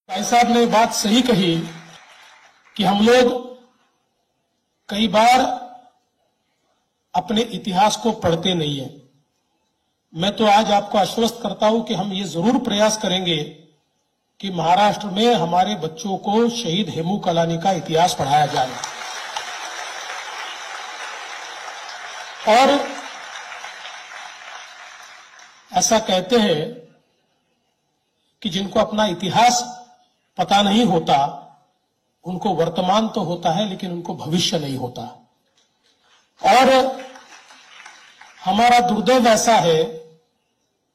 भाई साहब ने बात सही कही कि हम लोग कई बार अपने इतिहास को पढ़ते नहीं है। मैं तो आज आपको आश्वस्त करता हूं कि हम ये जरूर प्रयास करेंगे कि महाराष्ट्र में हमारे बच्चों को शहीद हेमू कलानी का इतिहास पढ़ाया जाए। और ऐसा कहते हैं कि जिनको अपना इतिहास पता नहीं होता उनको वर्तमान तो होता है लेकिन उनको भविष्य नहीं होता। और हमारा दुर्दैव ऐसा है,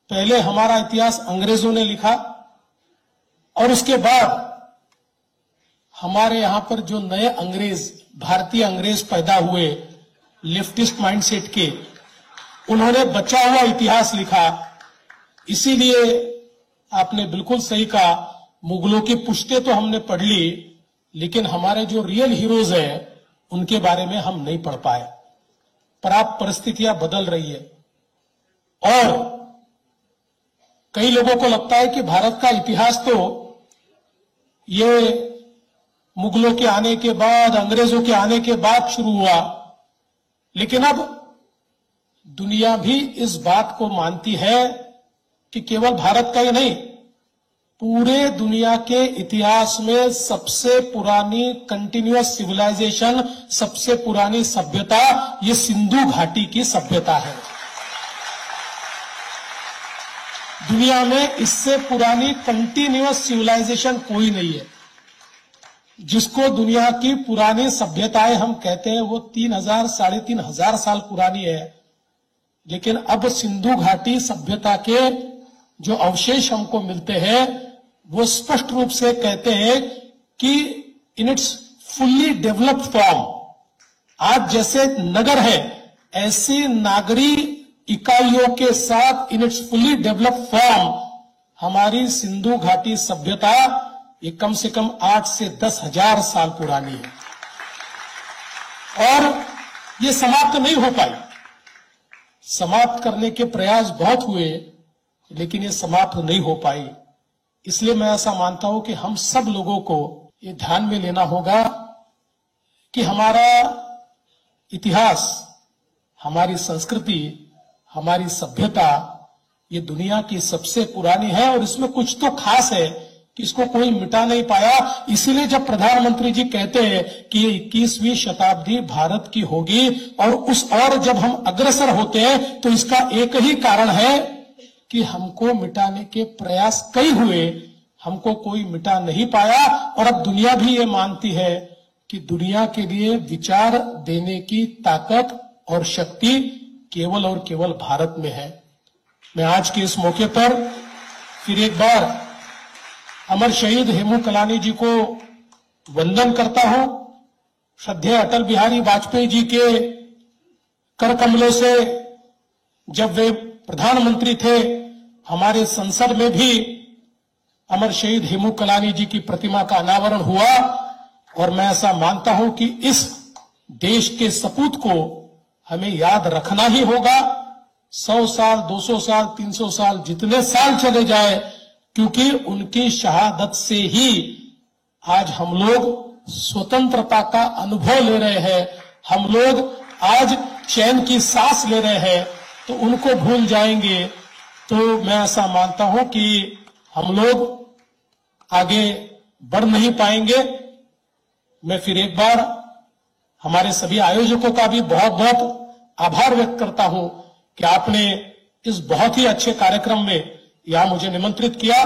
पहले हमारा इतिहास अंग्रेजों ने लिखा और उसके बाद हमारे यहां पर जो नए अंग्रेज, भारतीय अंग्रेज पैदा हुए लेफ्टिस्ट माइंडसेट के, उन्होंने बचा हुआ इतिहास लिखा। इसीलिए आपने बिल्कुल सही कहा, मुगलों की पुश्तें तो हमने पढ़ ली लेकिन हमारे जो रियल हीरोज हैं उनके बारे में हम नहीं पढ़ पाए। पर अब परिस्थितियां बदल रही है और कई लोगों को लगता है कि भारत का इतिहास तो ये मुगलों के आने के बाद, अंग्रेजों के आने के बाद शुरू हुआ, लेकिन अब दुनिया भी इस बात को मानती है कि केवल भारत का ही नहीं, पूरे दुनिया के इतिहास में सबसे पुरानी कंटिन्यूअस सिविलाइजेशन, सबसे पुरानी सभ्यता ये सिंधु घाटी की सभ्यता है। दुनिया में इससे पुरानी कंटिन्यूअस सिविलाइजेशन कोई नहीं है। जिसको दुनिया की पुरानी सभ्यताएं हम कहते हैं वो 3000 साढ़े 3000 साल पुरानी है, लेकिन अब सिंधु घाटी सभ्यता के जो अवशेष हमको मिलते हैं वो स्पष्ट रूप से कहते हैं कि in its fully developed form, आज जैसे नगर है ऐसी नागरी इकाइयों के साथ in its fully developed form हमारी सिंधु घाटी सभ्यता ये कम से कम 8 से 10,000 साल पुरानी है और ये समाप्त नहीं हो पाई। समाप्त करने के प्रयास बहुत हुए लेकिन ये समाप्त नहीं हो पाई। इसलिए मैं ऐसा मानता हूं कि हम सब लोगों को ये ध्यान में लेना होगा कि हमारा इतिहास, हमारी संस्कृति, हमारी सभ्यता ये दुनिया की सबसे पुरानी है और इसमें कुछ तो खास है कि इसको कोई मिटा नहीं पाया। इसीलिए जब प्रधानमंत्री जी कहते हैं कि 21वीं शताब्दी भारत की होगी और जब हम अग्रसर होते हैं तो इसका एक ही कारण है कि हमको मिटाने के प्रयास कई हुए, हमको कोई मिटा नहीं पाया। और अब दुनिया भी ये मानती है कि दुनिया के लिए विचार देने की ताकत और शक्ति केवल और केवल भारत में है। मैं आज के इस मौके पर फिर एक बार अमर शहीद हेमू कलानी जी को वंदन करता हूं। श्रद्धेय अटल बिहारी वाजपेयी जी के कर कमलों से जब वे प्रधानमंत्री थे, हमारे संसद में भी अमर शहीद हेमू कलानी जी की प्रतिमा का अनावरण हुआ और मैं ऐसा मानता हूं कि इस देश के सपूत को हमें याद रखना ही होगा। 100 साल, 200 साल, 300 साल, जितने साल चले जाए, क्योंकि उनकी शहादत से ही आज हम लोग स्वतंत्रता का अनुभव ले रहे हैं, हम लोग आज चैन की सांस ले रहे हैं। तो उनको भूल जाएंगे तो मैं ऐसा मानता हूं कि हम लोग आगे बढ़ नहीं पाएंगे। मैं फिर एक बार हमारे सभी आयोजकों का भी बहुत बहुत आभार व्यक्त करता हूं कि आपने इस बहुत ही अच्छे कार्यक्रम में यहां मुझे निमंत्रित किया।